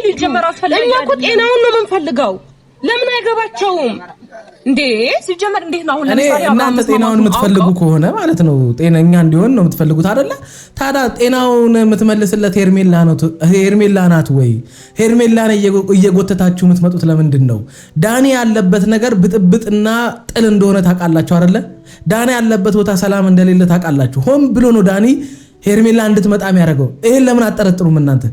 ሲጀመር አስፈልጋለሁ እኛ እኮ ጤናውን ነው የምንፈልገው ለምን አይገባቸውም እንዴ ሲጀመር እንዴት ነው አሁን ለምሳሌ እናንተ ጤናውን የምትፈልጉ ከሆነ ማለት ነው ጤነኛ እንዲሆን ነው የምትፈልጉት አይደለ ታዲያ ጤናውን የምትመልስለት ሄርሜላ ናት ወይ ሄርሜላን እየጎተታችሁ የምትመጡት ለምንድን ነው ዳኒ ያለበት ነገር ብጥብጥና ጥል እንደሆነ ታውቃላችሁ አይደለ ዳኒ ያለበት ቦታ ሰላም እንደሌለ ታውቃላችሁ ሆም ብሎ ነው ዳኒ ሄርሜላ እንድትመጣ የሚያደርገው ይሄን ለምን አጠረጥሩም እናንተ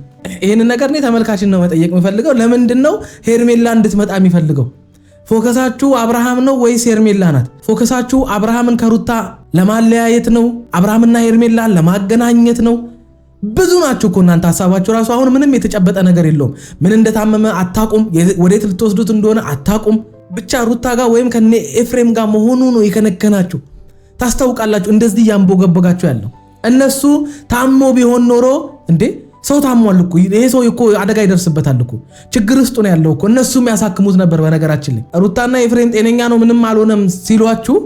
ይሄን ነገር ነው ተመልካችን ነው መጠየቅ የሚፈልገው ለምንድን ነው ሄርሜላ እንድትመጣ የሚፈልገው ፎከሳችሁ አብርሃም ነው ወይስ ሄርሜላ ናት ፎከሳችሁ አብርሃምን ከሩታ ለማለያየት ነው አብርሃምና ሄርሜላን ለማገናኘት ነው ብዙ ናችሁ እኮ እናንተ ሐሳባችሁ ራሱ አሁን ምንም የተጨበጠ ነገር የለውም ምን እንደታመመ አታቁም ወዴት ልትወስዱት እንደሆነ አታቁም ብቻ ሩታ ጋር ወይም ከነ ኤፍሬም ጋር መሆኑ ነው ይከነከናችሁ ታስተውቃላችሁ እንደዚህ ያንቦገበጋችሁ ያለው እነሱ ታሞ ቢሆን ኖሮ እንዴ ሰው ታሟል እኮ ይሄ ሰው እኮ አደጋ ይደርስበታል እኮ ችግር ውስጥ ነው ያለው እኮ እነሱም ያሳክሙት ነበር በነገራችን ላይ ሩታና ኤፍሬም ጤነኛ ነው ምንም አልሆነም ሲሏችሁ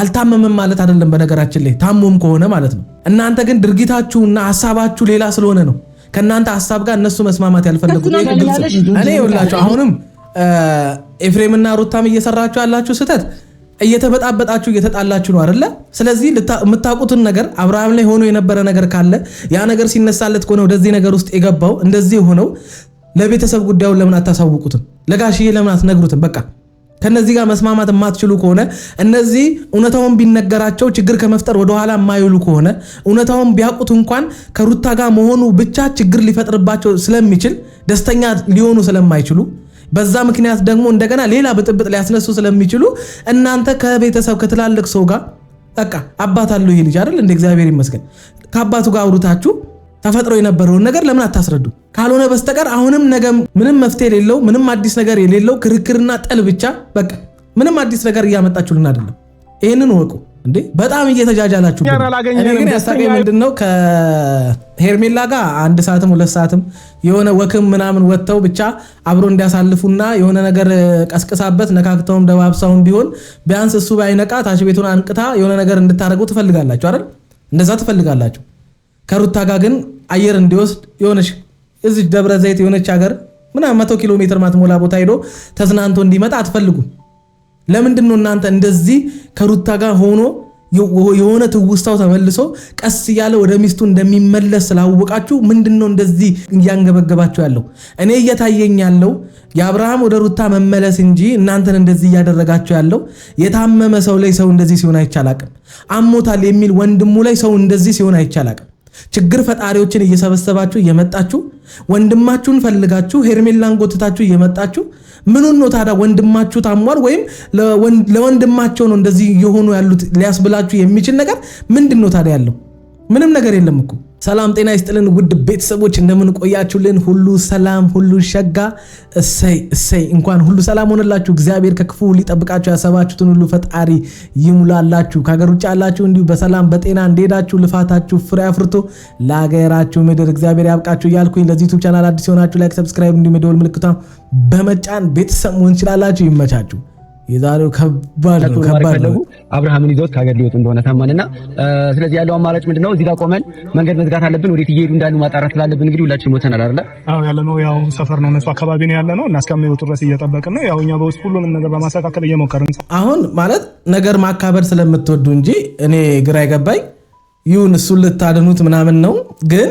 አልታመመም ማለት አይደለም በነገራችን ላይ ታሞም ከሆነ ማለት ነው እናንተ ግን ድርጊታችሁና ሐሳባችሁ ሌላ ስለሆነ ነው ከናንተ ሐሳብ ጋር እነሱ መስማማት ያልፈለጉት እኔ ይወላችሁ አሁንም ኤፍሬምና ሩታም እየሰራችሁ ያላችሁ ስህተት እየተበጣበጣችሁ እየተጣላችሁ ነው አይደለ ስለዚህ የምታውቁትን ነገር አብርሃም ላይ ሆኖ የነበረ ነገር ካለ ያ ነገር ሲነሳለት ከሆነ ወደዚህ ነገር ውስጥ የገባው እንደዚህ ሆነው ለቤተሰብ ጉዳዩን ለምን አታሳውቁትም ለጋሽዬ ለምን አትነግሩትም በቃ ከነዚህ ጋር መስማማት የማትችሉ ከሆነ እነዚህ እውነታውን ቢነገራቸው ችግር ከመፍጠር ወደ ኋላ የማይሉ ከሆነ እውነታውን ቢያውቁት እንኳን ከሩታ ጋር መሆኑ ብቻ ችግር ሊፈጥርባቸው ስለሚችል ደስተኛ ሊሆኑ ስለማይችሉ በዛ ምክንያት ደግሞ እንደገና ሌላ ብጥብጥ ሊያስነሱ ስለሚችሉ እናንተ ከቤተሰብ ከትላልቅ ሰው ጋር በቃ አባት አለው ይሄ ልጅ አይደል እንደ እግዚአብሔር ይመስገን ከአባቱ ጋር አውሩታችሁ ተፈጥሮ የነበረውን ነገር ለምን አታስረዱ ካልሆነ በስተቀር አሁንም ነገ ምንም መፍትሄ የሌለው ምንም አዲስ ነገር የሌለው ክርክርና ጠል ብቻ በቃ ምንም አዲስ ነገር እያመጣችሁልን አይደለም ይሄንን ወቁ እንዴ በጣም እየተጃጃላችሁ እኔ ግን ያሳቀኝ ምንድነው ከሄርሜላ ጋር 1 ሰዓትም 2 ሰዓትም የሆነ ወክም ምናምን ወጥተው ብቻ አብሮ እንዲያሳልፉና የሆነ ነገር ቀስቅሳበት ነካክተውም ደባብሳውም ቢሆን ቢያንስ እሱ ባይነቃ ታች ቤቱን አንቅታ የሆነ ነገር እንድታረጉ ትፈልጋላችሁ አይደል እንደዛ ትፈልጋላችሁ ከሩታ ጋር ግን አየር እንዲወስድ የሆነች እዚህ ደብረ ዘይት የሆነች ሀገር ምናምን 100 ኪሎ ሜትር ማትሞላ ቦታ ሄዶ ተዝናንቶ እንዲመጣ አትፈልጉም ለምንድነው እናንተ እንደዚህ ከሩታ ጋር ሆኖ የሆነ ትውስታው ተመልሶ ቀስ ያለ ወደ ሚስቱ እንደሚመለስ ስላወቃችሁ ምንድነው እንደዚህ ያንገበገባችሁ ያለው እኔ እየታየኝ ያለው የአብርሃም ወደ ሩታ መመለስ እንጂ እናንተን እንደዚህ ያደረጋችሁ ያለው የታመመ ሰው ላይ ሰው እንደዚህ ሲሆን አይቻላቅም አሞታል የሚል ወንድሙ ላይ ሰው እንደዚህ ሲሆን አይቻላቅም ችግር ፈጣሪዎችን እየሰበሰባችሁ እየመጣችሁ ወንድማችሁን ፈልጋችሁ ሄርሜላን ጎትታችሁ እየመጣችሁ ምኑን ነው ታዲያ ወንድማችሁ ታሟል ወይም ለወንድማቸው ነው እንደዚህ የሆኑ ያሉት ሊያስብላችሁ የሚችል ነገር ምንድነው ታዲያ ያለው ምንም ነገር የለም እኮ ሰላም ጤና ይስጥልን ውድ ቤተሰቦች እንደምን ቆያችሁልን ሁሉ ሰላም ሁሉ ሸጋ እሰይ እንኳን ሁሉ ሰላም ሆነላችሁ እግዚአብሔር ከክፉ ሊጠብቃችሁ ያሰባችሁትን ሁሉ ፈጣሪ ይሙላላችሁ ከሀገር ውጭ ያላችሁ እንዲሁ በሰላም በጤና እንደሄዳችሁ ልፋታችሁ ፍሬ አፍርቶ ለሀገራችሁ ምድር እግዚአብሔር ያብቃችሁ እያልኩኝ ለዚህ ዩቲዩብ ቻናል አዲስ ሆናችሁ ላይክ ሰብስክራይብ እንዲሁ የደወል ምልክቱን በመጫን ቤተሰብ መሆን ትችላላችሁ ይመቻችሁ የዛሬው ከባድ ነው አብርሃምን ይዞት ከሀገር ሊወጡ እንደሆነ ታማንና ስለዚህ ያለው አማራጭ ምንድነው እዚህ ጋር ቆመን መንገድ መዝጋት አለብን ወዴት እየሄዱ እንዳሉ ማጣራት ስላለብን እንግዲህ ሁላችንም ወተናል አይደል አዎ ያለነው ያው ሰፈር ነው እነሱ አካባቢ ነው ያለነው እና እስከሚወጡ ድረስ እየጠበቅን ነው ያው እኛ በውስጥ ሁሉንም ነገር በማስተካከል እየሞከርን አሁን ማለት ነገር ማካበር ስለምትወዱ እንጂ እኔ ግራ ይገባኝ ይሁን እሱ ልታደኑት ምናምን ነው ግን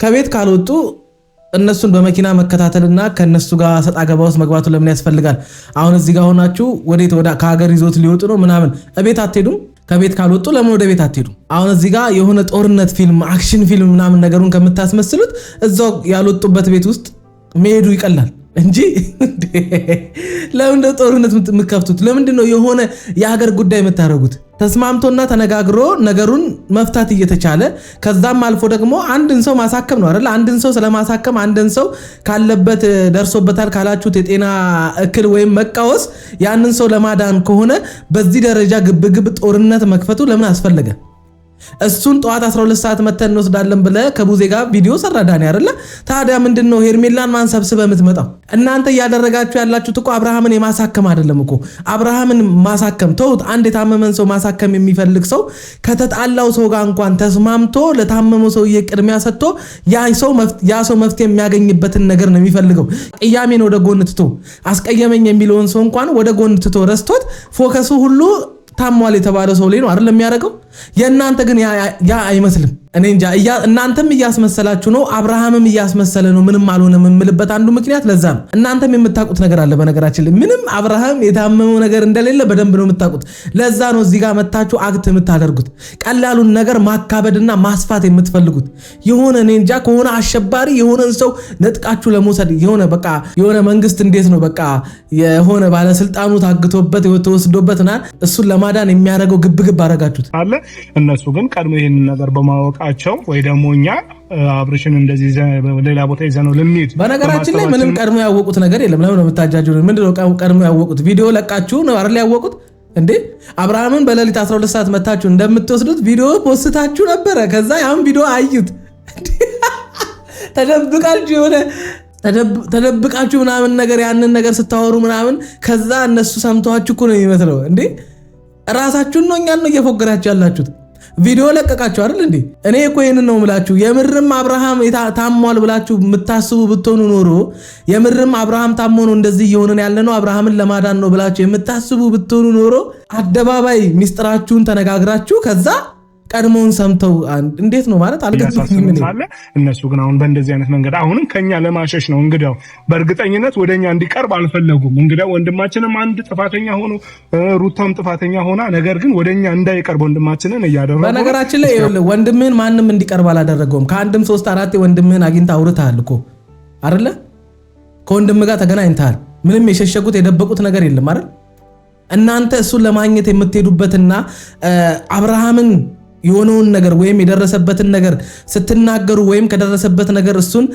ከቤት ካልወጡ እነሱን በመኪና መከታተልና ከነሱ ጋር ሰጣ ገባ ውስጥ መግባቱ ለምን ያስፈልጋል አሁን እዚህ ጋር ሆናችሁ ወዴት ወደ ከሀገር ይዞት ሊወጡ ነው ምናምን እቤት አትሄዱም ከቤት ካልወጡ ለምን ወደ ቤት አትሄዱም አሁን እዚህ ጋር የሆነ ጦርነት ፊልም አክሽን ፊልም ምናምን ነገሩን ከምታስመስሉት እዛው ያልወጡበት ቤት ውስጥ መሄዱ ይቀላል እንጂ ለምን ጦርነት የምትከፍቱት ለምንድን ነው የሆነ የሀገር ጉዳይ የምታረጉት ተስማምቶና ተነጋግሮ ነገሩን መፍታት እየተቻለ ከዛም አልፎ ደግሞ አንድን ሰው ማሳከም ነው አይደል አንድን ሰው ስለማሳከም አንድን ሰው ካለበት ደርሶበታል ካላችሁት የጤና እክል ወይም መቃወስ ያንን ሰው ለማዳን ከሆነ በዚህ ደረጃ ግብግብ ጦርነት መክፈቱ ለምን አስፈለገ እሱን ጠዋት 12 ሰዓት መተን እንወስዳለን ብለ ከቡዜ ጋር ቪዲዮ ሰራዳኒ አይደለ? ታዲያ ምንድነው ሄርሜላን ማን ሰብስበ የምትመጣው? እናንተ እያደረጋችሁ ያላችሁት እኮ አብርሃምን የማሳከም አይደለም እኮ። አብርሃምን ማሳከም ተውት። አንድ የታመመን ሰው ማሳከም የሚፈልግ ሰው ከተጣላው ሰው ጋር እንኳን ተስማምቶ ለታመመው ሰው ቅድሚያ ሰጥቶ ያ ሰው መፍትሄ የሚያገኝበትን ነገር ነው የሚፈልገው። ቅያሜን ወደ ጎን ትቶ አስቀየመኝ የሚለውን ሰው እንኳን ወደ ጎን ትቶ ረስቶት ፎከሱ ሁሉ ታሟል የተባለ ሰው ላይ ነው አይደለም የሚያደርገው። የእናንተ ግን ያ አይመስልም። እኔ እንጃ እናንተም እያስመሰላችሁ ነው፣ አብርሃምም እያስመሰለ ነው። ምንም አልሆነም የምልበት አንዱ ምክንያት ለዛ ነው። እናንተም የምታውቁት ነገር አለ በነገራችን ላይ ምንም አብርሃም የታመመው ነገር እንደሌለ በደንብ ነው የምታውቁት። ለዛ ነው እዚህ ጋር መታችሁ አክት የምታደርጉት፣ ቀላሉን ነገር ማካበድና ማስፋት የምትፈልጉት። የሆነ እኔ እንጃ ከሆነ አሸባሪ የሆነን ሰው ነጥቃችሁ ለመውሰድ የሆነ መንግስት እንዴት ነው በቃ የሆነ ባለስልጣኑ ታግቶበት ተወስዶበትና እሱን ለማዳን የሚያደርገው ግብግብ አደረጋችሁት አለ። እነሱ ግን ቀድሞ ይሄን ነገር በማወቃቸው ወይ ደግሞ እኛ አብርሽን እንደዚህ ሌላ ቦታ ይዘነው ልንሄድ። በነገራችን ላይ ምንም ቀድሞ ያወቁት ነገር የለም። ለምን ነው የምታጃጁት? ምንድነው ቀድሞ ያወቁት? ቪዲዮ ለቃችሁ ነው አይደል ያወቁት እንዴ? አብርሃምን በሌሊት 12 ሰዓት መታችሁ እንደምትወስዱት ቪዲዮ ፖስታችሁ ነበረ። ከዛ ያን ቪዲዮ አዩት። ተደብቃችሁ ምናምን ነገር ያንን ነገር ስታወሩ ምናምን ከዛ እነሱ ሰምተዋችሁ እኮ ነው የሚመስለው እንዴ? ራሳችሁን ነው እኛን ነው እየፎገራችሁ ያላችሁት። ቪዲዮ ለቀቃችሁ አይደል እንዴ? እኔ እኮ ይሄንን ነው የምላችሁ። የምርም አብርሃም ታሟል ብላችሁ የምታስቡ ብትሆኑ ኖሮ የምርም አብርሃም ታሞ ነው እንደዚህ እየሆነን ያለ ነው አብርሃምን ለማዳን ነው ብላችሁ የምታስቡ ብትሆኑ ኖሮ አደባባይ ሚስጥራችሁን ተነጋግራችሁ ከዛ ቀድሞውን ሰምተው እንዴት ነው ማለት አልገባኝም። እነሱ ግን አሁን በእንደዚህ አይነት መንገድ አሁንም ከኛ ለማሸሽ ነው እንግዲያው በእርግጠኝነት ወደኛ እንዲቀርብ አልፈለጉም። እንግዲያው ወንድማችንም አንድ ጥፋተኛ ሆኖ ሩታም ጥፋተኛ ሆና ነገር ግን ወደኛ እንዳይቀርብ ወንድማችንን እያደረጉ። በነገራችን ላይ ወንድምህን ማንም እንዲቀርብ አላደረገውም። ከአንድም 3-4 ወንድምህን አግኝተህ አውርተሃል እኮ አይደለ? ከወንድምህ ጋር ተገናኝተሃል። ምንም የሸሸጉት የደበቁት ነገር የለም አይደል? እናንተ እሱን ለማግኘት የምትሄዱበትና አብርሃምን የሆነውን ነገር ወይም የደረሰበትን ነገር ስትናገሩ ወይም ከደረሰበት ነገር እሱን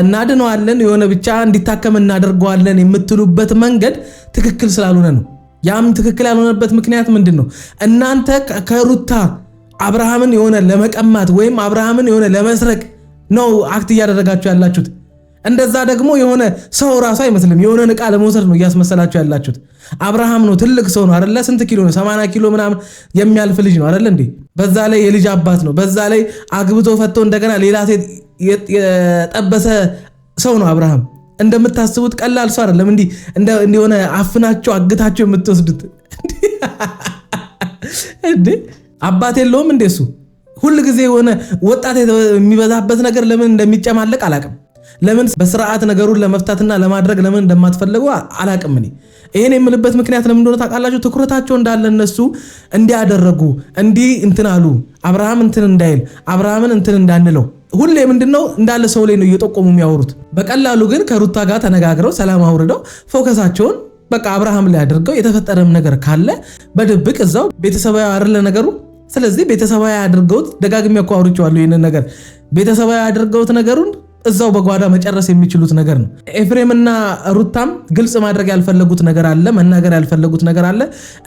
እናድነዋለን የሆነ ብቻ እንዲታከም እናደርገዋለን የምትሉበት መንገድ ትክክል ስላልሆነ ነው። ያም ትክክል ያልሆነበት ምክንያት ምንድነው? እናንተ ከሩታ አብርሃምን የሆነ ለመቀማት ወይም አብርሃምን የሆነ ለመስረቅ ነው አክት እያደረጋችሁ ያላችሁት። እንደዛ ደግሞ የሆነ ሰው ራሱ አይመስልም። የሆነ ዕቃ ለመውሰድ ነው እያስመሰላችሁ ያላችሁት። አብርሃም ነው ትልቅ ሰው ነው አይደለ? ስንት ኪሎ ነው? 80 ኪሎ ምናምን የሚያልፍ ልጅ ነው አይደለ እንዴ? በዛ ላይ የልጅ አባት ነው። በዛ ላይ አግብቶ ፈቶ እንደገና ሌላ ሴት የጠበሰ ሰው ነው አብርሃም። እንደምታስቡት ቀላል ሰው አይደለም። እንደሆነ አፍናቸው አግታቸው የምትወስዱት እንዴ? አባት የለውም እንዴ እሱ? ሁሉ ጊዜ የሆነ ወጣት የሚበዛበት ነገር ለምን እንደሚጨማለቅ አላቅም። ለምን በስርዓት ነገሩን ለመፍታትና ለማድረግ ለምን እንደማትፈልጉ አላቅም። እኔ ይሄን የምልበት ምክንያት ለምን እንደሆነ ታውቃላችሁ? ትኩረታቸው እንዳለ እነሱ እንዲያደረጉ እንትን አሉ አብርሃም እንትን እንዳይል አብርሃምን እንትን እንዳንለው ሁሌ ምንድነው እንዳለ ሰው ላይ ነው እየጠቆሙ የሚያወሩት። በቀላሉ ግን ከሩታ ጋር ተነጋግረው ሰላም አውርደው ፎከሳቸውን በቃ አብርሃም ላይ አድርገው የተፈጠረም ነገር ካለ በድብቅ እዛው ቤተሰባዊ አይደለ ነገሩ። ስለዚህ ቤተሰባዊ አድርገውት ደጋግሜ እኮ አውርቼዋለሁ ይሄንን ነገር ቤተሰባዊ አድርገውት ነገሩን እዛው በጓዳ መጨረስ የሚችሉት ነገር ነው። ኤፍሬምና ሩታም ግልጽ ማድረግ ያልፈለጉት ነገር አለ፣ መናገር ያልፈለጉት ነገር አለ።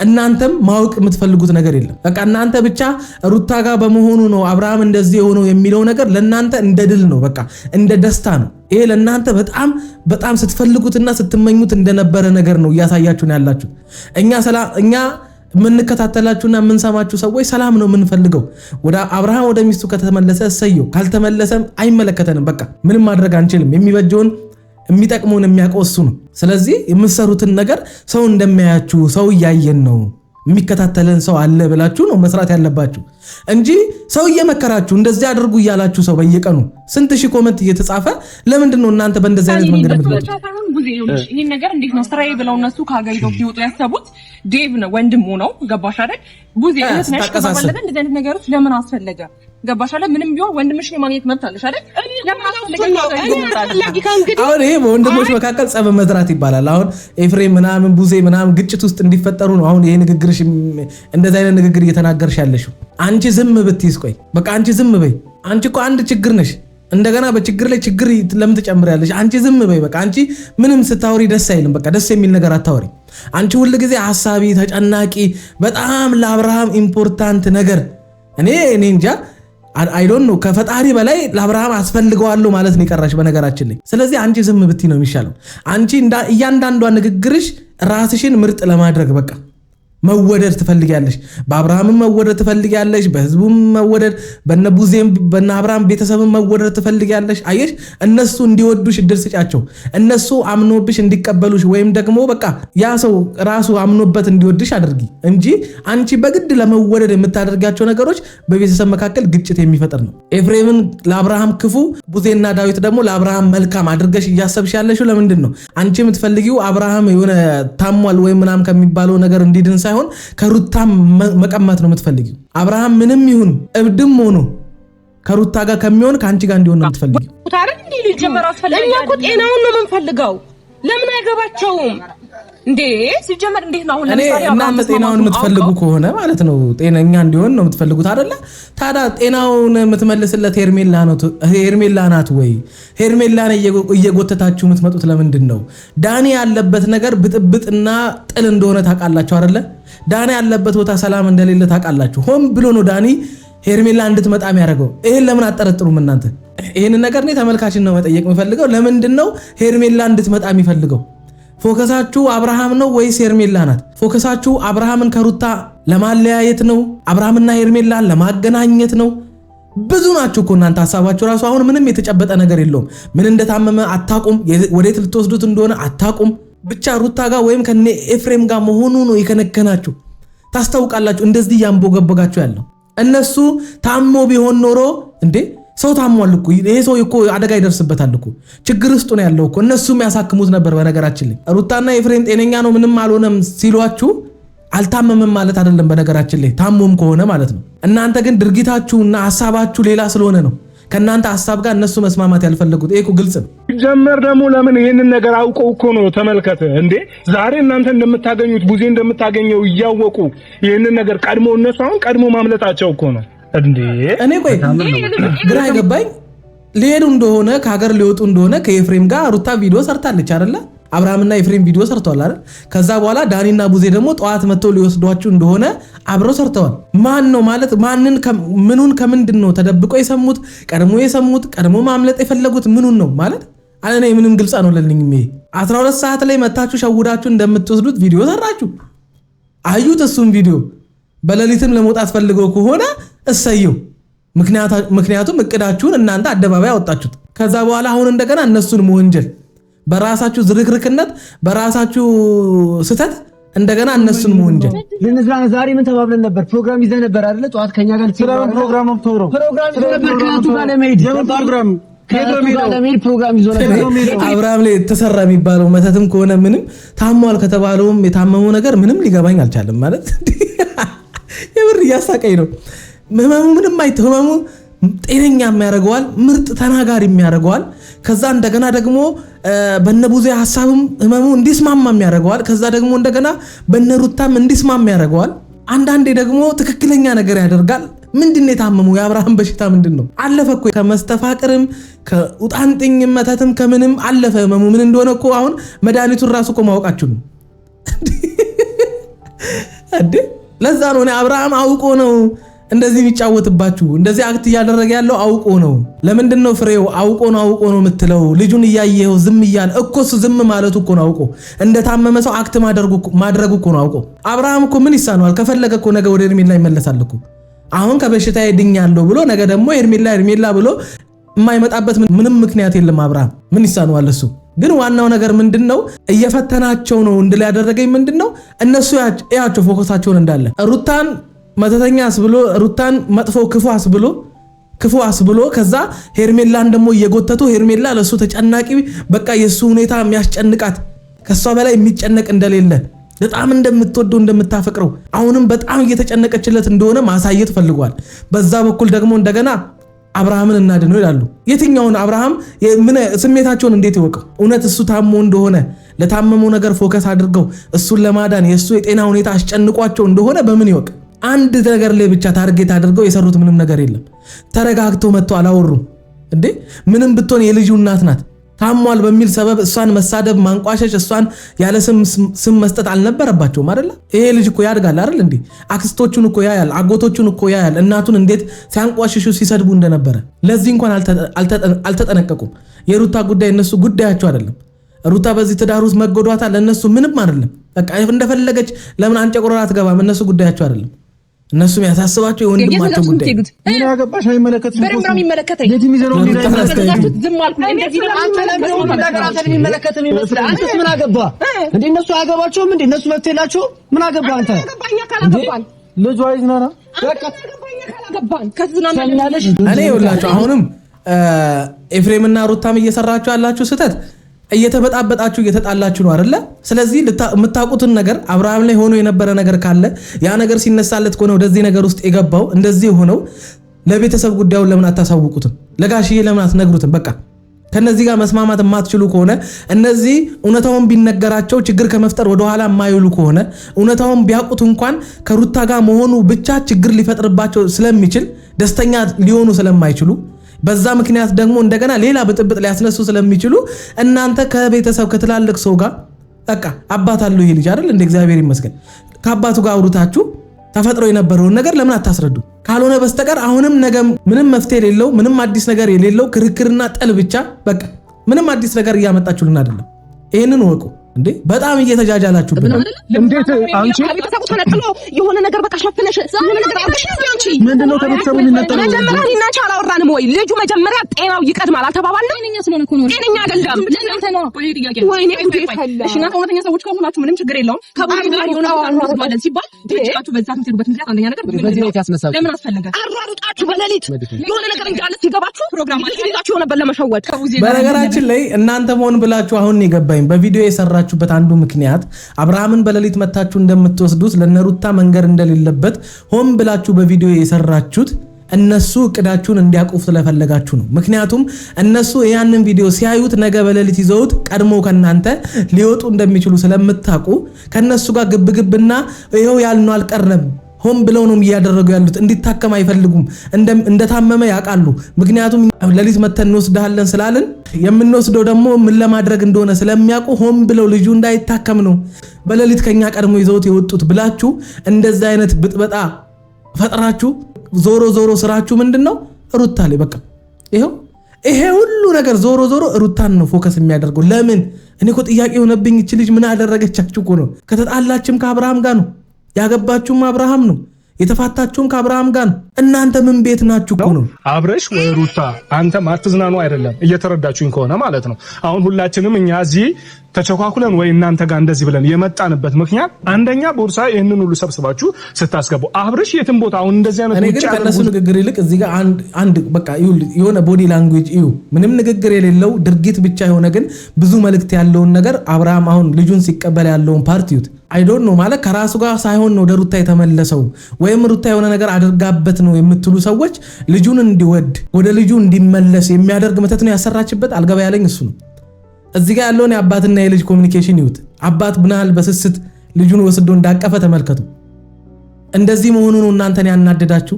እናንተም ማወቅ የምትፈልጉት ነገር የለም። በቃ እናንተ ብቻ ሩታ ጋር በመሆኑ ነው አብርሃም እንደዚህ የሆነው የሚለው ነገር ለእናንተ እንደ ድል ነው፣ በቃ እንደ ደስታ ነው። ይሄ ለእናንተ በጣም ስትፈልጉትና ስትመኙት እንደነበረ ነገር ነው እያሳያችሁን ያላችሁ። እኛ የምንከታተላችሁና የምንሰማችሁ ሰዎች ሰላም ነው የምንፈልገው። ወደ አብርሃም ወደ ሚስቱ ከተመለሰ እሰየው፣ ካልተመለሰም አይመለከተንም። በቃ ምንም ማድረግ አንችልም። የሚበጀውን የሚጠቅመውን የሚያውቀው እሱ ነው። ስለዚህ የምትሰሩትን ነገር ሰው እንደሚያያችሁ ሰው እያየን ነው የሚከታተለን ሰው አለ ብላችሁ ነው መስራት ያለባችሁ እንጂ ሰው እየመከራችሁ እንደዚህ አድርጉ እያላችሁ ሰው በየቀኑ ስንት ሺህ ኮሜንት እየተጻፈ ለምንድን ነው እናንተ በእንደዚህ አይነት መንገድ የምትመጡት? ይሄን ነገር እንዴት ነው ስራዬ ብለው እነሱ ከሀገሪቱ ሊወጡ ያሰቡት? ዴቭ ነው ወንድሙ ነው። ገባሽ አይደል? ቡዜ እህት ነሽ። ከፈለገ እንደዚህ አይነት ነገሮች ለምን አስፈለገ? ገባሽ አይደል? ምንም ቢሆን ወንድምሽን የማግኘት መብት አለሽ አይደል? ለምን አስፈለገ? አሁን ይሄ በወንድሞች መካከል ጸብ መዝራት ይባላል። አሁን ኤፍሬም ምናምን ቡዜ ምናምን ግጭት ውስጥ እንዲፈጠሩ ነው አሁን ይሄ ንግግርሽ፣ እንደዚህ አይነት ንግግር እየተናገርሽ ያለሽው። አንቺ ዝም ብትይስ፣ ቆይ በቃ አንቺ ዝም በይ። አንቺ እኮ አንድ ችግር ነሽ። እንደገና በችግር ላይ ችግር ለምን ትጨምሪያለሽ? አንቺ ዝም በይ በቃ። አንቺ ምንም ስታወሪ ደስ አይልም። በቃ ደስ የሚል ነገር አታወሪ። አንቺ ሁሉ ጊዜ ሐሳቢ፣ ተጨናቂ፣ በጣም ለአብርሃም ኢምፖርታንት ነገር እኔ እንጃ አይ ዶንት ኖ ከፈጣሪ በላይ ለአብርሃም አስፈልገዋለሁ ማለት ነው የቀራሽ በነገራችን ላይ። ስለዚህ አንቺ ዝም ብትይ ነው የሚሻለው። አንቺ እያንዳንዷ ንግግርሽ ራስሽን ምርጥ ለማድረግ በቃ መወደድ ትፈልጊያለሽ። በአብርሃምም መወደድ ትፈልጊያለሽ፣ በህዝቡም መወደድ፣ በነቡዜም በነአብርሃም ቤተሰብም መወደድ ትፈልጊያለሽ። አየሽ እነሱ እንዲወዱሽ እድል ስጫቸው። እነሱ አምኖብሽ እንዲቀበሉሽ ወይም ደግሞ በቃ ያ ሰው ራሱ አምኖበት እንዲወድሽ አድርጊ እንጂ አንቺ በግድ ለመወደድ የምታደርጋቸው ነገሮች በቤተሰብ መካከል ግጭት የሚፈጥር ነው። ኤፍሬምን ለአብርሃም ክፉ፣ ቡዜና ዳዊት ደግሞ ለአብርሃም መልካም አድርገሽ እያሰብሽ ያለሽው ለምንድን ነው? አንቺ የምትፈልጊው አብርሃም የሆነ ታሟል ወይም ምናም ከሚባለው ነገር እንዲድን ሳይሆን ከሩታ መቀማት ነው የምትፈልጊው። አብርሃም ምንም ይሁን እብድም ሆኖ ከሩታ ጋር ከሚሆን ከአንቺ ጋር እንዲሆን ነው የምትፈልጊው። ታዲያ እንዴ ሊጀመር አስፈልጋለሁ። እኛ እኮ ጤናውን ነው የምንፈልገው። ለምን አይገባቸውም እንዴ? ሲጀመር እንዴት ነው አሁን ለምሳሌ እናንተ ጤናውን የምትፈልጉ ከሆነ ማለት ነው ጤነኛ እንዲሆን ነው የምትፈልጉት አይደለ? ታዲያ ጤናውን የምትመልስለት ሄርሜላ ናት ወይ? ሄርሜላን እየጎተታችሁ የምትመጡት ለምንድን ነው? ዳኒ ያለበት ነገር ብጥብጥና ጥል እንደሆነ ታውቃላችሁ አይደለ? ዳኒ ያለበት ቦታ ሰላም እንደሌለ ታውቃላችሁ። ሆን ብሎ ነው ዳኒ ሄርሜላ እንድትመጣ የሚያደርገው። ይሄን ለምን አጠረጥሩም እናንተ? ይሄን ነገር እኔ ተመልካችን ነው መጠየቅ የምፈልገው። ለምንድን ነው ሄርሜላ እንድትመጣ የሚፈልገው? ፎከሳችሁ አብርሃም ነው ወይስ ሄርሜላ ናት? ፎከሳችሁ አብርሃምን ከሩታ ለማለያየት ነው? አብርሃምና ሄርሜላን ለማገናኘት ነው? ብዙ ናችሁ እኮ እናንተ ሐሳባችሁ ራሱ አሁን ምንም የተጨበጠ ነገር የለውም። ምን እንደታመመ አታቁም፣ ወዴት ልትወስዱት እንደሆነ አታቁም። ብቻ ሩታ ጋር ወይም ከነ ኤፍሬም ጋር መሆኑ ነው የከነከናችሁ። ታስታውቃላችሁ እንደዚህ ያንቦገበጋችሁ ያለው። እነሱ ታሞ ቢሆን ኖሮ እንዴ ሰው ታሟል እኮ ይሄ ሰው እኮ አደጋ ይደርስበታል እኮ ችግር ውስጥ ነው ያለው እኮ እነሱም ያሳክሙት ነበር። በነገራችን ላይ ሩታና ኤፍሬም ጤነኛ ነው ምንም አልሆነም ሲሏችሁ አልታመመም ማለት አይደለም። በነገራችን ላይ ታሞም ከሆነ ማለት ነው። እናንተ ግን ድርጊታችሁና ሐሳባችሁ ሌላ ስለሆነ ነው ከናንተ ሐሳብ ጋር እነሱ መስማማት ያልፈለጉት። ይሄ እኮ ግልጽ ነው። ጀመር ደግሞ ለምን ይሄንን ነገር አውቀው እኮ ነው። ተመልከተ እንዴ ዛሬ እናንተ እንደምታገኙት ቡዜ እንደምታገኘው እያወቁ ይሄንን ነገር ቀድሞ እነሱ አሁን ቀድሞ ማምለጣቸው እኮ ነው እንዴ። እኔ ቆይ ግራ ይገባኝ ሊሄዱ እንደሆነ ከሀገር ሊወጡ እንደሆነ ከኤፍሬም ጋር ሩታ ቪዲዮ ሰርታለች አይደለ? አብርሃምና ኤፍሬም ቪዲዮ ሰርተዋል አይደል? ከዛ በኋላ ዳኒና ቡዜ ደግሞ ጠዋት መጥተው ሊወስዷችሁ እንደሆነ አብረው ሰርተዋል። ማን ነው ማለት ማንን ምኑን ከምንድን ነው ተደብቆ የሰሙት? ቀድሞ ማምለጥ የፈለጉት ምኑን ነው ማለት አለኔ ምንም ግልጽ ነው ለልኝ። 12 ሰዓት ላይ መታችሁ ሸውዳችሁ እንደምትወስዱት ቪዲዮ ሰራችሁ። አዩት እሱም ቪዲዮ በሌሊትም ለመውጣት ፈልገው ከሆነ እሰየው። ምክንያቱም እቅዳችሁን እናንተ አደባባይ አወጣችሁት። ከዛ በኋላ አሁን እንደገና እነሱን መወንጀል በራሳችሁ ዝርክርክነት በራሳችሁ ስተት እንደገና እነሱን መወንጀል። ለነዛና ዛሬ ምን ተባብለን ነበር? ፕሮግራም ይዘህ ነበር አይደለ? ጠዋት ከኛ ጋር ፕሮግራም ይዘህ ነበር ከአንቱ ጋር ለመሄድ ፕሮግራም ይዞ ነበር። አብርሃም ላይ ተሰራ የሚባለው መተትም ከሆነ ምንም ታሟል ከተባለውም የታመመው ነገር ምንም ሊገባኝ አልቻለም ማለት የምር እያሳቀኝ ነው። ህመሙ ምንም አይተህመሙ ጤነኛ የሚያደርገዋል፣ ምርጥ ተናጋሪ የሚያደርገዋል። ከዛ እንደገና ደግሞ በነቡዜ ሐሳብም ህመሙ እንዲስማማ የሚያደርገዋል። ከዛ ደግሞ እንደገና በነሩታም እንዲስማማ ያደርገዋል። አንዳንዴ ደግሞ ትክክለኛ ነገር ያደርጋል። ምንድነው የታመመው? የአብርሃም በሽታ ምንድነው? አለፈ እኮ ከመስተፋቅርም ከኡጣንጥኝ መተትም ከምንም አለፈ። ህመሙ ምን እንደሆነ እኮ አሁን መድኃኒቱን ራሱ እኮ ማወቃችሁ ነው እንዴ። ለዛ ነው አብርሃም አውቆ ነው እንደዚህ የሚጫወትባችሁ እንደዚህ አክት እያደረገ ያለው አውቆ ነው። ለምንድን ነው ፍሬው አውቆ ነው የምትለው? ልጁን እያየው ዝም እያለ እኮስ ዝም ማለቱ እኮ ነው አውቆ። እንደታመመ ሰው አክት ማድረጉ እኮ ነው አውቆ። አብርሃም እኮ ምን ይሳነዋል? ከፈለገ እኮ ነገ ወደ ሄርሜላ ይመለሳል እኮ። አሁን ከበሽታ ድኛለሁ ብሎ ነገ ደግሞ ሄርሜላ ብሎ የማይመጣበት ምንም ምክንያት የለም። አብርሃም ምን ይሳነዋል እሱ? ግን ዋናው ነገር ምንድነው እየፈተናቸው ነው እንድል ያደረገኝ ምንድነው እነሱ ያቸው ፎከሳቸውን እንዳለ ሩታን መተተኛ አስብሎ ሩታን መጥፎ ክፉ አስብሎ ከዛ ሄርሜላን ደግሞ እየጎተቱ ሄርሜላ ለሱ ተጨናቂ በቃ የሱ ሁኔታ የሚያስጨንቃት ከሷ በላይ የሚጨነቅ እንደሌለ በጣም እንደምትወደው እንደምታፈቅረው አሁንም በጣም እየተጨነቀችለት እንደሆነ ማሳየት ፈልጓል። በዛ በኩል ደግሞ እንደገና አብርሃምን እናድነው ይላሉ። የትኛውን አብርሃም ምን ስሜታቸውን እንዴት ይወቀው? እውነት እሱ ታሞ እንደሆነ ለታመመው ነገር ፎከስ አድርገው እሱን ለማዳን የሱ የጤና ሁኔታ አስጨንቋቸው እንደሆነ በምን ይወቅ? አንድ ነገር ላይ ብቻ ታርጌት አድርገው የሰሩት ምንም ነገር የለም። ተረጋግተው መጥተው አላወሩም እንዴ? ምንም ብትሆን የልጁ እናት ናት። ታሟል በሚል ሰበብ እሷን መሳደብ ማንቋሸሽ እሷን ያለ ስም መስጠት አልነበረባቸውም አይደል? ይሄ ልጅ እኮ ያድጋል አይደል እንዴ? አክስቶቹን እኮ ያያል፣ አጎቶቹን እኮ ያያል፣ እናቱን እንዴት ሲያንቋሽሹ ሲሰድቡ እንደነበረ። ለዚህ እንኳን አልተጠነቀቁም። የሩታ ጉዳይ እነሱ ጉዳያቸው አይደለም። ሩታ በዚህ ትዳር ውስጥ መጎዳቷ ለነሱ ምንም አይደለም። በቃ እንደፈለገች ለምን አንጨቆራ አትገባም? እነሱ ጉዳያቸው አይደለም። እነሱ የሚያሳስባቸው የወንድማቸው ጉዳይ ነው። ምን ያገባሽ? አይመለከትሽም። በደምብ ነው የሚመለከተኝ። የት የሚዘረው ዝም አልኩ። እንደዚህ አንተስ ምን አገባ እንዴ? እነሱ አያገባቸውም እንዴ? እነሱ መብት የላቸውም? ምን አገባ አንተ? ልጇ ይዝናና። በቃ እኔ ይኸውላችሁ አሁንም ኤፍሬምና ሩታም እየሰራችሁ ያላችሁ ስህተት እየተበጣበጣችሁ እየተጣላችሁ ነው አይደለ? ስለዚህ የምታውቁትን ነገር አብርሃም ላይ ሆኖ የነበረ ነገር ካለ ያ ነገር ሲነሳለት ከሆነ ወደዚህ ነገር ውስጥ የገባው እንደዚህ ሆነው ለቤተሰብ ጉዳዩን ለምን አታሳውቁትም? ለጋሽዬ ለምን አትነግሩትም? በቃ ከነዚህ ጋር መስማማት የማትችሉ ከሆነ እነዚህ እውነታውን ቢነገራቸው ችግር ከመፍጠር ወደኋላ የማይሉ ከሆነ እውነታውን ቢያውቁት እንኳን ከሩታ ጋር መሆኑ ብቻ ችግር ሊፈጥርባቸው ስለሚችል ደስተኛ ሊሆኑ ስለማይችሉ በዛ ምክንያት ደግሞ እንደገና ሌላ ብጥብጥ ሊያስነሱ ስለሚችሉ እናንተ ከቤተሰብ ከትላልቅ ሰው ጋር በቃ አባት አለው ይሄ ልጅ አይደል እንደ እግዚአብሔር ይመስገን ከአባቱ ጋር አውርታችሁ ተፈጥሮ የነበረውን ነገር ለምን አታስረዱ? ካልሆነ በስተቀር አሁንም ነገ ምንም መፍትሄ የሌለው ምንም አዲስ ነገር የሌለው ክርክርና ጠል ብቻ በቃ ምንም አዲስ ነገር እያመጣችሁልን አይደለም። ይሄንን ወቁ እንዴ! በጣም እየተጃጃላችሁብን። እንዴት አንቺ ከቤተሰቡ ተነጥሎ የሆነ ነገር በቃ ሸፍነሽ የሆነ ነገር አድርገሽ ነው አንቺ ምንድነው ከቤተሰቡ የሚነጠለው? መጀመሪያ እኔና አንቺ አላወራንም ወይ? ልጁ መጀመሪያ ጤናው ይቀድማል አልተባባልንም? ጤነኛ ስለሆነ እኮ ነው። ጤነኛ አይደለም ለእናንተ ነው። ቆይ ጥያቄ ነው። ወይኔ እሺ እናንተ እውነተኛ ሰዎች ከሆናችሁ ምንም ችግር የለውም። ከባል ጋር የሆነ አውራሩጣችሁ ሲባል ድርጅታችሁ በዛ ትምትሩበት ምክንያት አንደኛ ነገር በዚህ ነው ያስነሳችሁ። ለምን አስፈለገ? አራሩጣችሁ በሌሊት የሆነ ነገር እንዳለ ሲገባችሁ ፕሮግራም አድርጋችሁ የሆነ ለመሸወድ። በነገራችን ላይ እናንተ መሆን ብላችሁ አሁን ይገባኝ በቪዲዮ የሰራችሁበት አንዱ ምክንያት አብርሃምን በሌሊት መታችሁ እንደምትወስዱት ለነሩታ መንገር እንደሌለበት ሆን ብላችሁ በቪዲዮ የሰራችሁት እነሱ እቅዳችሁን እንዲያቆፍ ስለፈለጋችሁ ነው። ምክንያቱም እነሱ ያንን ቪዲዮ ሲያዩት ነገ በሌሊት ይዘውት ቀድሞ ከናንተ ሊወጡ እንደሚችሉ ስለምታውቁ ከነሱ ጋር ግብግብና ይሄው ያልነው አልቀረም ሆን ብለው ነው እያደረጉ ያሉት። እንዲታከም አይፈልጉም። እንደታመመ ያውቃሉ። ምክንያቱም ለሊት መተን እንወስዳለን ስላልን የምንወስደው ደግሞ ምን ለማድረግ እንደሆነ ስለሚያውቁ ሆን ብለው ልጁ እንዳይታከም ነው በሌሊት ከኛ ቀድሞ ይዘውት የወጡት ብላችሁ እንደዛ አይነት ብጥበጣ ፈጥራችሁ ዞሮ ስራችሁ ምንድነው? ሩታ ላይ በቃ ይሄ ሁሉ ነገር ዞሮ ሩታን ነው ፎከስ የሚያደርገው። ለምን? እኔ እኮ ጥያቄ ሆነብኝ። እቺ ልጅ ምን አደረገቻችሁ እኮ ነው። ከተጣላችም ከአብርሃም ጋር ነው ያገባችሁም አብርሃም ነው የተፋታችሁም ከአብርሃም ጋር ነው። እናንተ ምን ቤት ናችሁ እኮ ነው? አብረሽ ወይ ሩታ አንተ ማትዝናኑ አይደለም እየተረዳችሁኝ ከሆነ ማለት ነው። አሁን ሁላችንም እኛ እዚህ ተቸኳኩለን ወይ እናንተ ጋር እንደዚህ ብለን የመጣንበት ምክንያት አንደኛ ቦርሳ ይሄንን ሁሉ ሰብስባችሁ ስታስገቡ አብረሽ የትም ቦታ አሁን እንደዚህ አይነት እኔ ግን ከነሱ ንግግር ይልቅ እዚህ ጋር አንድ በቃ የሆነ ቦዲ ላንጉዌጅ ምንም ንግግር የሌለው ድርጊት ብቻ የሆነ ግን ብዙ መልእክት ያለውን ነገር አብርሃም አሁን ልጁን ሲቀበል ያለውን ፓርቲዩት አይ ዶንት ኖ ማለት ከራሱ ጋር ሳይሆን ነው ወደ ሩታ የተመለሰው ወይም ሩታ የሆነ ነገር አድርጋበት ነው የምትሉ ሰዎች ልጁን እንዲወድ ወደ ልጁ እንዲመለስ የሚያደርግ መተት ነው ያሰራችበት። አልገባ ያለኝ እሱ ነው። እዚህ ጋር ያለውን የአባትና የልጅ ኮሚኒኬሽን ይዩት። አባት ብናል በስስት ልጁን ወስዶ እንዳቀፈ ተመልከቱ። እንደዚህ መሆኑ ነው እናንተን ያናደዳችሁ።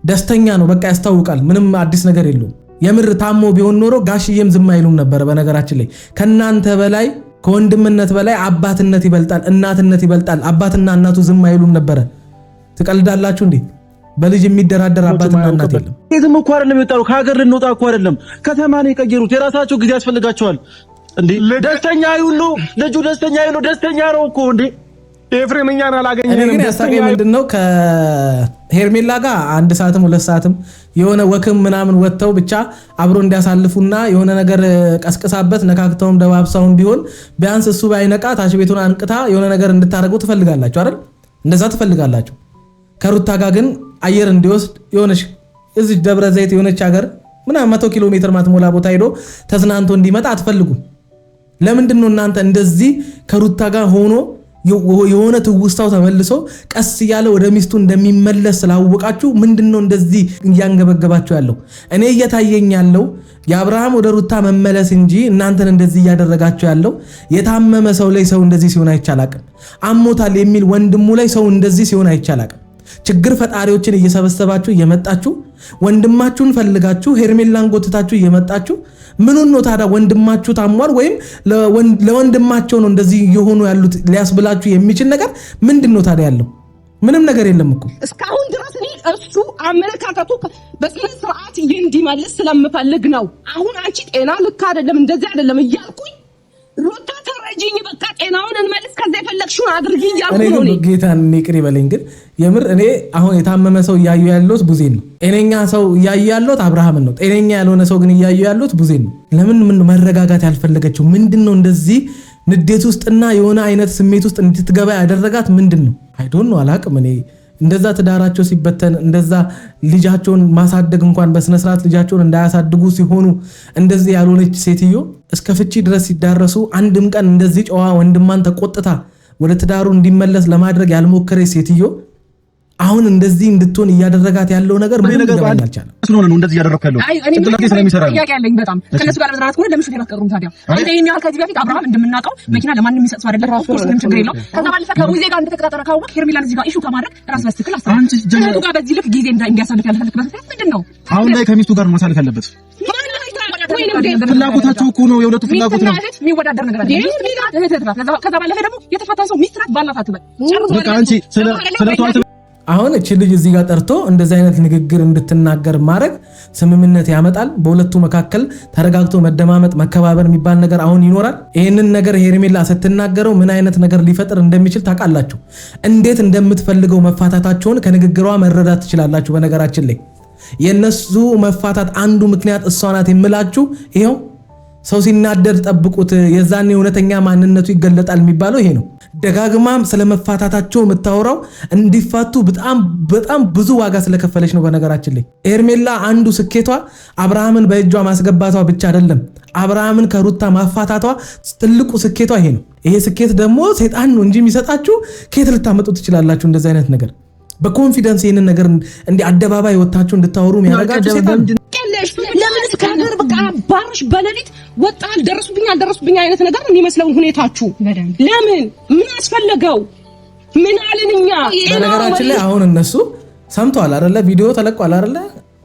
ደስተኛ ነው በቃ ያስታውቃል። ምንም አዲስ ነገር የለውም። የምር ታሞ ቢሆን ኖሮ ጋሽዬም ዝም አይሉም ነበር። በነገራችን ላይ ከናንተ በላይ ከወንድምነት በላይ አባትነት ይበልጣል፣ እናትነት ይበልጣል። አባትና እናቱ ዝም አይሉም ነበር። ትቀልዳላችሁ እንዴ? በልጅ የሚደራደር አባትና እናት የለም። የትም እኮ አይደለም የወጣው ከሀገር ልንወጣ እኮ አይደለም። ከተማ ነው የቀየሩት። የራሳቸው ጊዜ ያስፈልጋቸዋል እንዴ። ደስተኛ ይሁኑ ልጁ ደስተኛ ይሁኑ። ደስተኛ ነው እኮ እንዴ። ኤፍሬም እኛን አላገኘንም። ግን ያሳቀኝ ምንድነው ከሄርሜላ ጋር 1 ሰዓትም 2 ሰዓትም የሆነ ወክም ምናምን ወጥተው ብቻ አብሮ እንዲያሳልፉና የሆነ ነገር ቀስቅሳበት ነካክተውም ደባብሳውም ቢሆን ቢያንስ እሱ ባይነቃ ታች ቤቱን አንቅታ የሆነ ነገር እንድታረጉ ትፈልጋላችሁ አይደል? እንደዛ ትፈልጋላችሁ። ከሩታ ጋር ግን አየር እንዲወስድ የሆነች እዚህ ደብረ ዘይት የሆነች ሀገር ምናምን 100 ኪሎ ሜትር ማትሞላ ቦታ ሄዶ ተዝናንቶ እንዲመጣ አትፈልጉም። ለምንድን ነው እናንተ እንደዚህ ከሩታ ጋር ሆኖ የሆነ ትውስታው ተመልሶ ቀስ እያለ ወደ ሚስቱ እንደሚመለስ ስላወቃችሁ ምንድነው እንደዚህ እያንገበገባችሁ ያለው? እኔ እየታየኝ ያለው የአብርሃም ወደ ሩታ መመለስ እንጂ እናንተን እንደዚህ እያደረጋችሁ ያለው የታመመ ሰው ላይ ሰው እንደዚህ ሲሆን አይቻላቅም። አሞታል የሚል ወንድሙ ላይ ሰው እንደዚህ ሲሆን አይቻላቅም። ችግር ፈጣሪዎችን እየሰበሰባችሁ እየመጣችሁ ወንድማችሁን ፈልጋችሁ ሄርሜላን ጎትታችሁ እየመጣችሁ ምኑን ነው ታዲያ ወንድማችሁ ታሟል ወይም ለወንድማቸው ነው እንደዚህ የሆኑ ያሉት ሊያስብላችሁ የሚችል ነገር ምንድነው ታዲያ ያለው? ምንም ነገር የለም እኮ እስካሁን ድረስ እኔ እሱ አመለካከቱ በስነ ስርዓት እንዲመልስ ስለምፈልግ ነው። አሁን አንቺ ጤና ልክ አይደለም እንደዚህ አይደለም እያልኩኝ ሩታ ተረጂኝ በቃ ጤናውን እንመልስ ከዛ የፈለግሽውን አድርጊ እያልኩ ነው። እኔ ጌታን ይቅር ይበለኝ ግን የምር እኔ አሁን የታመመ ሰው እያዩ ያለሁት ቡዜን ነው። ጤነኛ ሰው እያዩ ያለሁት አብርሃምን ነው። ጤነኛ ያልሆነ ሰው ግን እያዩ ያለሁት ቡዜን ነው። ለምን መረጋጋት ያልፈለገችው ምንድነው? እንደዚህ ንዴት ውስጥና የሆነ አይነት ስሜት ውስጥ እንድትገባ ያደረጋት ምንድነው? አይ ዶንት ኖ አላቅም። እኔ እንደዛ ትዳራቸው ሲበተን እንደዛ ልጃቸውን ማሳደግ እንኳን በስነ ስርዓት ልጃቸውን እንዳያሳድጉ ሲሆኑ እንደዚህ ያልሆነች ሴትዮ እስከ ፍቺ ድረስ ሲዳረሱ አንድም ቀን እንደዚህ ጨዋ ወንድማን ተቆጥታ ወደ ትዳሩ እንዲመለስ ለማድረግ ያልሞከረች ሴትዮ አሁን እንደዚህ እንድትሆን እያደረጋት ያለው ነገር ምን ነገር አልቻለም። ስለሆነ ነው እንደዚህ እያደረኩ ያለው ጥላቴ ስለሚሰራ ነው። ያለኝ በጣም ከነሱ ጋር መዝራት ከሆነ ለምን ሹፌር አትቀሩም ታዲያ? አንተ ይሄን ያህል ከዚህ በፊት አብርሃም እንደምናውቀው መኪና ለማንም የሚሰጥ ሰው አይደለም። ራሱ ምንም ችግር የለው። ከዛ ባለፈ ከሙዜ ጋር እንደተቀጣጠረ ካወቅ ሄርሜላን እዚህ ጋር ኢሹ ከማድረግ ራስ በስትክል አስተካክል። አንቺ ጀነሩ ጋር በዚህ ልክ ጊዜ እንዲያሳልፍ ያልፈልክበት ምንድን ነው? አሁን ላይ ከሚስቱ ጋር ማሳለፍ ያለበት ፍላጎታቸው እኮ ነው። የሁለቱ ፍላጎት ነው። የሚወዳደር ነገር አይደለም። ከዛ ባለፈ ደግሞ የተፈታ ሰው ሚስት ናት ባላት አትበል። በቃ አንቺ ስለቷት አሁን እቺ ልጅ እዚህ ጋር ጠርቶ እንደዚህ አይነት ንግግር እንድትናገር ማድረግ ስምምነት ያመጣል? በሁለቱ መካከል ተረጋግቶ መደማመጥ መከባበር የሚባል ነገር አሁን ይኖራል? ይሄንን ነገር ሄርሜላ ስትናገረው ምን አይነት ነገር ሊፈጥር እንደሚችል ታውቃላችሁ? እንዴት እንደምትፈልገው መፋታታቸውን ከንግግሯ መረዳት ትችላላችሁ። በነገራችን ላይ የነሱ መፋታት አንዱ ምክንያት እሷ ናት የምላችሁ ይሄው ሰው ሲናደድ ጠብቁት የዛኔ እውነተኛ ማንነቱ ይገለጣል የሚባለው ይሄ ነው። ደጋግማም ስለመፋታታቸው የምታወራው እንዲፋቱ በጣም ብዙ ዋጋ ስለከፈለች ነው። በነገራችን ላይ ሄርሜላ አንዱ ስኬቷ አብርሃምን በእጇ ማስገባቷ ብቻ አይደለም፣ አብርሃምን ከሩታ ማፋታቷ ትልቁ ስኬቷ ይሄ ነው። ይሄ ስኬት ደግሞ ሰይጣን ነው እንጂ የሚሰጣችሁ ከየት ልታመጡ ትችላላችሁ? እንደዚህ አይነት ነገር በኮንፊደንስ ይሄንን ነገር እንዲ አደባባይ ወጣችሁ እንድታወሩ የሚያደርጋችሁ ሰይጣን ለምን እስካገር በቃ ባርሽ በሌሊት ወጣ አልደረሱብኝ አይነት ነገር ነው የሚመስለው ሁኔታችሁ። ለምን ምን አስፈለገው? ምን አለንኛ? በነገራችን ላይ አሁን እነሱ ሰምተዋል አይደለ? ቪዲዮ ተለቋል አይደለ?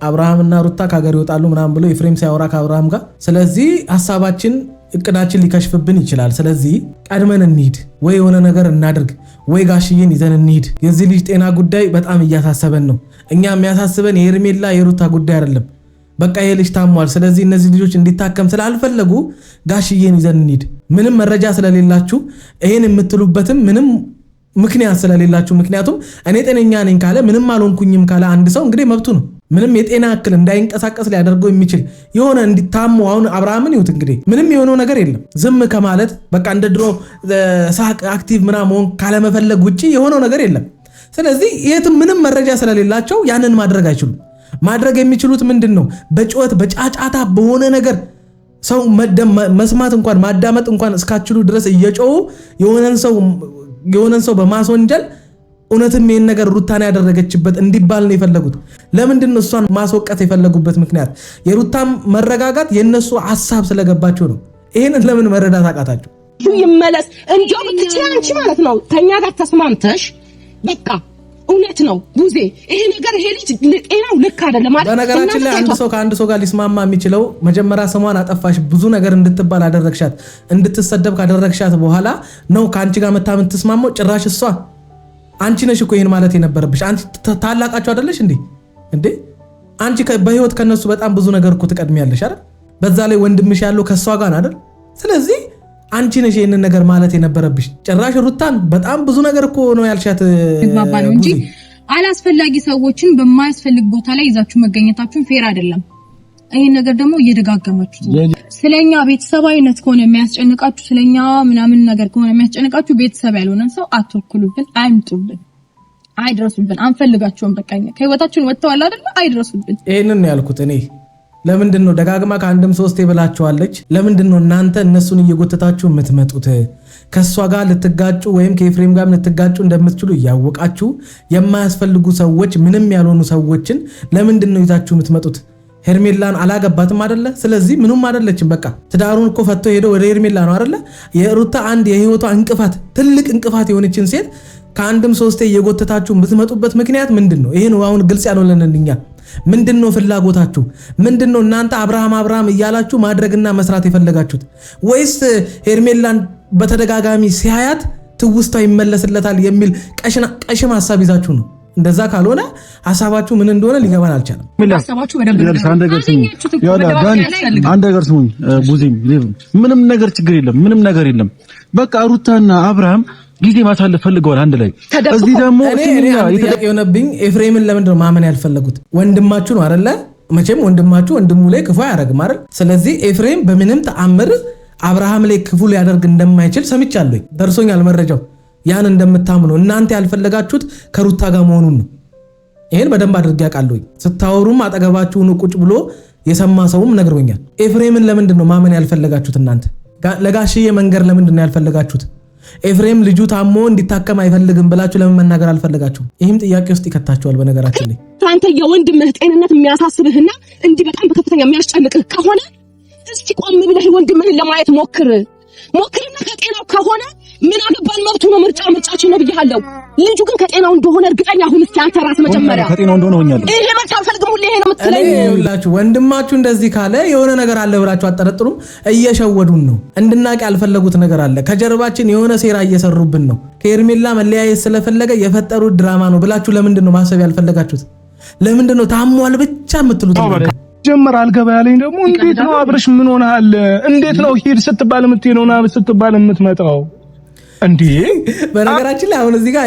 አብርሃምና ሩታ ከሀገር ይወጣሉ ምናምን ብሎ ኤፍሬም ሲያወራ ከአብርሃም ጋር። ስለዚህ ሐሳባችን እቅዳችን ሊከሽፍብን ይችላል። ስለዚህ ቀድመን እንሂድ ወይ የሆነ ነገር እናድርግ ወይ ጋሽዬን ይዘን እንሂድ። የዚህ ልጅ ጤና ጉዳይ በጣም እያሳሰበን ነው። እኛ የሚያሳስበን የሄርሜላ የሩታ ጉዳይ አይደለም። በቃ ይሄ ልጅ ታሟል። ስለዚህ እነዚህ ልጆች እንዲታከም ስላልፈለጉ ጋሽዬን ይዘን እንሂድ። ምንም መረጃ ስለሌላችሁ ይሄን የምትሉበትም ምንም ምክንያት ስለሌላችሁ፣ ምክንያቱም እኔ ጤነኛ ነኝ ካለ ምንም አልሆንኩኝም ካለ አንድ ሰው እንግዲህ መብቱ ነው። ምንም የጤና እክል እንዳይንቀሳቀስ ሊያደርገው የሚችል የሆነ እንዲታሙ አሁን አብርሃምን ይሁት እንግዲህ ምንም የሆነው ነገር የለም። ዝም ከማለት በቃ እንደ ድሮ ሳቅ አክቲቭ ምናምን ካለመፈለግ ውጪ የሆነው ነገር የለም። ስለዚህ የትም ምንም መረጃ ስለሌላቸው ያንን ማድረግ አይችሉም። ማድረግ የሚችሉት ምንድን ነው? በጩኸት በጫጫታ በሆነ ነገር ሰው መስማት እንኳን ማዳመጥ እንኳን እስካችሉ ድረስ እየጮሁ የሆነን ሰው በማስወንጀል እውነትም ይሄን ነገር ሩታን ያደረገችበት እንዲባል ነው የፈለጉት። ለምንድን ነው እሷን ማስወቀት የፈለጉበት ምክንያት? የሩታም መረጋጋት የነሱ ሐሳብ ስለገባቸው ነው። ይሄንን ለምን መረዳት አቃታቸው? ይመለስ እንጆም አንቺ ማለት ነው ከኛ ጋር ተስማምተሽ በቃ እውነት ነው ቡዜ ይሄ ነገር ይሄ ልጅ ጤናው ልክ አይደለም ማለት። በነገራችን ላይ አንድ ሰው ከአንድ ሰው ጋር ሊስማማ የሚችለው መጀመሪያ ስሟን አጠፋሽ፣ ብዙ ነገር እንድትባል አደረግሻት፣ እንድትሰደብ ካደረግሻት በኋላ ነው ከአንቺ ጋር መታ የምትስማማው። ጭራሽ እሷ አንቺ ነሽ እኮ ይሄን ማለት የነበረብሽ። አንቺ ታላቃቸው አይደለሽ እንዴ? አንቺ በህይወት ከነሱ በጣም ብዙ ነገር እኮ ትቀድሚያለሽ አይደል? በዛ ላይ ወንድምሽ ያለው ከሷ ጋር አይደል? ስለዚህ አንቺ ነሽ ይሄንን ነገር ማለት የነበረብሽ። ጭራሽ ሩታን በጣም ብዙ ነገር እኮ ነው ያልሻት ነው እንጂ አላስፈላጊ ሰዎችን በማያስፈልግ ቦታ ላይ ይዛችሁ መገኘታችሁን ፌር አይደለም። ይሄን ነገር ደግሞ እየደጋገማችሁ ስለኛ ቤተሰባዊነት ከሆነ የሚያስጨንቃችሁ ስለኛ ምናምን ነገር ከሆነ የሚያስጨንቃችሁ ቤተሰብ ያልሆነ ሰው አትወክሉብን፣ አይምጡብን፣ አይድረሱብን፣ አንፈልጋቸውም። በቃኛ ከህይወታችን ወጥተዋል አይደል? አይድረሱብን። ይሄንን ያልኩት እኔ ለምንድን ነው ደጋግማ ከአንድም ሶስቴ ብላችኋለች። ለምንድን ነው እናንተ እነሱን እየጎተታችሁ የምትመጡት? ከሷ ጋር ልትጋጩ ወይም ከኤፍሬም ጋር ልትጋጩ እንደምትችሉ እያወቃችሁ የማያስፈልጉ ሰዎች ምንም ያልሆኑ ሰዎችን ለምንድን ነው ይዛችሁ የምትመጡት? ሄርሜላን አላገባትም አይደለ? ስለዚህ ምንም አይደለችም። በቃ ትዳሩን እኮ ፈቶ ሄዶ ወደ ሄርሜላ ነው አይደለ? የሩታ አንድ የህይወቷ እንቅፋት ትልቅ እንቅፋት የሆነችን ሴት ከአንድም ሶስቴ እየጎተታችሁ የምትመጡበት ምክንያት ምንድነው? ይሄ ነው አሁን ግልጽ ያልሆነልንኛ። ምንድነው ፍላጎታችሁ? ምንድነው እናንተ አብርሃም እያላችሁ ማድረግና መስራት የፈለጋችሁት? ወይስ ሄርሜላን በተደጋጋሚ ሲያያት ትውስታው ይመለስለታል የሚል ቀሽም ሐሳብ ይዛችሁ ነው? እንደዛ ካልሆነ ሐሳባችሁ ምን እንደሆነ ሊገባን አልቻለም። ሐሳባችሁ በደንብ አንድ ነገር ስሙኝ፣ ቡዚም ምንም ነገር ችግር የለም፣ ምንም ነገር የለም። በቃ ሩታና አብርሃም ጊዜ ማሳለፍ ፈልገዋል አንድ ላይ። እዚህ ደግሞ ጥያቄ የሆነብኝ ኤፍሬምን ለምንድን ነው ማመን ያልፈለጉት? ወንድማችሁ ነው አይደለ? መቼም ወንድማችሁ ወንድሙ ላይ ክፉ አያደርግም አይደል? ስለዚህ ኤፍሬም በምንም ተአምር አብርሃም ላይ ክፉ ሊያደርግ እንደማይችል ሰምቻለሁ፣ ደርሶኛል መረጃው። ያን እንደምታምኑ እናንተ ያልፈለጋችሁት ከሩታ ጋር መሆኑን ነው። ይሄን በደንብ አድርጌ አውቃለሁ። ስታወሩም አጠገባችሁ ቁጭ ብሎ የሰማ ሰውም ነግሮኛል። ኤፍሬምን ለምንድን ነው ማመን ያልፈለጋችሁት? እናንተ ለጋሽዬ መንገር ለምንድን ነው ያልፈለጋችሁት? ኤፍሬም ልጁ ታሞ እንዲታከም አይፈልግም ብላችሁ ለምን መናገር አልፈለጋችሁም? ይህም ጥያቄ ውስጥ ይከታችኋል። በነገራችን ላይ አንተ የወንድምህ ጤንነት የሚያሳስብህና እንዲህ በጣም በከፍተኛ የሚያስጨንቅህ ከሆነ እስቲ ቆም ብለህ ወንድምህን ለማየት ሞክርና ከጤናው ከሆነ ምን አገባን መብቱ ነው። ምርጫችን ነው ብያለሁ። ልጁ ግን ከጤናው እንደሆነ እርግጠኛ ሁን። እስቲ አንተ ራስህ መጀመሪያ ከጤናው እንደሆነ ሆኛለሁ። ይሄ ማለት አልፈልግም። ሁሌ ይሄ ነው የምትለኝ። ይኸውላችሁ ወንድማችሁ እንደዚህ ካለ የሆነ ነገር አለ ብላችሁ አጠረጥሩም። እየሸወዱን ነው። እንድናቅ ያልፈለጉት ነገር አለ። ከጀርባችን የሆነ ሴራ እየሰሩብን ነው። ከሄርሜላ መለያየት ስለፈለገ የፈጠሩት ድራማ ነው ብላችሁ ለምንድን ነው ማሰብ ያልፈለጋችሁት? ለምንድን ነው ታሟል ብቻ የምትሉት? ጀመር አልገባ ያለኝ ደግሞ እንዴት ነው አብርሽ ምን ሆነሃል? እንዴት ነው ሂድ ስትባል የምትሄደውና ስትባል የምትመጣው እንዴ? በነገራችን ላይ አሁን እዚህ ጋር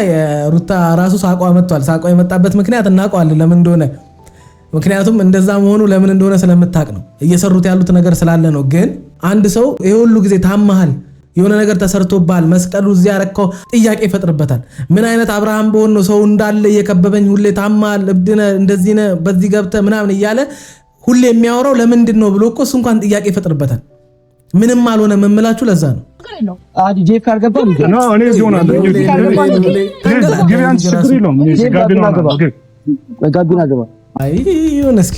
ሩታ ራሱ ሳቋ መጥቷል። ሳቋ የመጣበት ምክንያት እናውቀዋለን ለምን እንደሆነ። ምክንያቱም እንደዛ መሆኑ ለምን እንደሆነ ስለምታውቅ ነው። እየሰሩት ያሉት ነገር ስላለ ነው። ግን አንድ ሰው ይሄ ሁሉ ጊዜ ታመሃል፣ የሆነ ነገር ተሰርቶባል፣ መስቀሉ እዚህ ያረከው ጥያቄ ይፈጥርበታል። ምን አይነት አብርሃም በሆነ ነው ሰው እንዳለ እየከበበኝ ሁሌ ታመሃል፣ እብድነ፣ እንደዚህ ነህ፣ በዚህ ገብተህ ምናምን እያለ ሁሌ የሚያወራው ለምንድን ነው ብሎ እኮ እሱ እንኳን ጥያቄ ይፈጥርበታል። ምንም አልሆነ መምላችሁ ለዛ ነው። አዲ ጄፍ አልገባም ነው እኔ ዚሆን አለ ጋቢና ገባ። አይ ይሁን እስኪ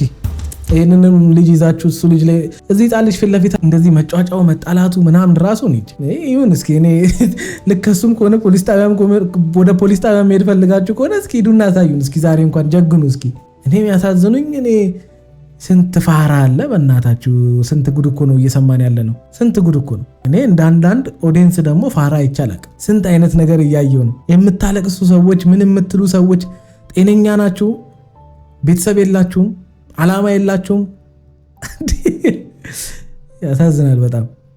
ይሄንንም ልጅ ይዛችሁ እሱ ልጅ ላይ እዚህ ጣልሽ ፊት ለፊት እንደዚህ መጫጫው መጣላቱ ምናምን ራሱ ነው ይሁን እስኪ እኔ ልከሱም ከሆነ ፖሊስ ጣቢያም ወደ ፖሊስ ጣቢያ መሄድ ፈልጋችሁ ከሆነ እስኪ ሂዱና አሳዩን እስኪ ዛሬ እንኳን ጀግኑ እስኪ። እኔ የሚያሳዝኑኝ እኔ ስንት ፋራ አለ በእናታችሁ። ስንት ጉድ እኮ ነው እየሰማን ያለ ነው። ስንት ጉድ እኮ ነው። እኔ እንዳንዳንድ ኦዲየንስ ደግሞ ፋራ ይቻላል። ስንት አይነት ነገር እያየው ነው። የምታለቅሱ ሰዎች፣ ምን የምትሉ ሰዎች ጤነኛ ናችሁ? ቤተሰብ የላችሁም? አላማ የላችሁም? ያሳዝናል በጣም።